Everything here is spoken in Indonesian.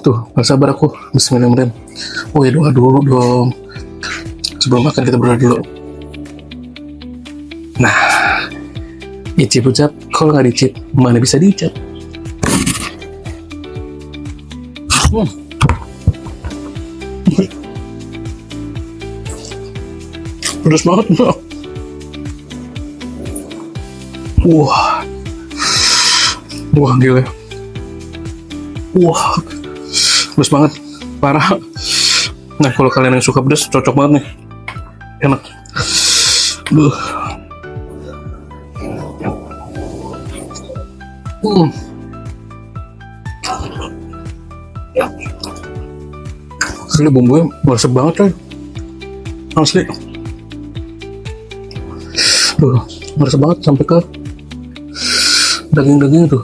Tuh, gak sabar aku. Bismillahirrahmanirrahim. Oh ya, doa dulu dong. Sebelum makan kita berdoa dulu. Nah, icip ucap. Kalau nggak dicip, mana bisa dicap? Pedas banget. Wah. Wah, gila. Wah. Pedas banget. Parah. Nah, kalau kalian yang suka pedas, cocok banget nih. Enak. Asli bumbunya meresap banget coy. Asli. Meresap banget sampai ke daging-dagingnya tuh.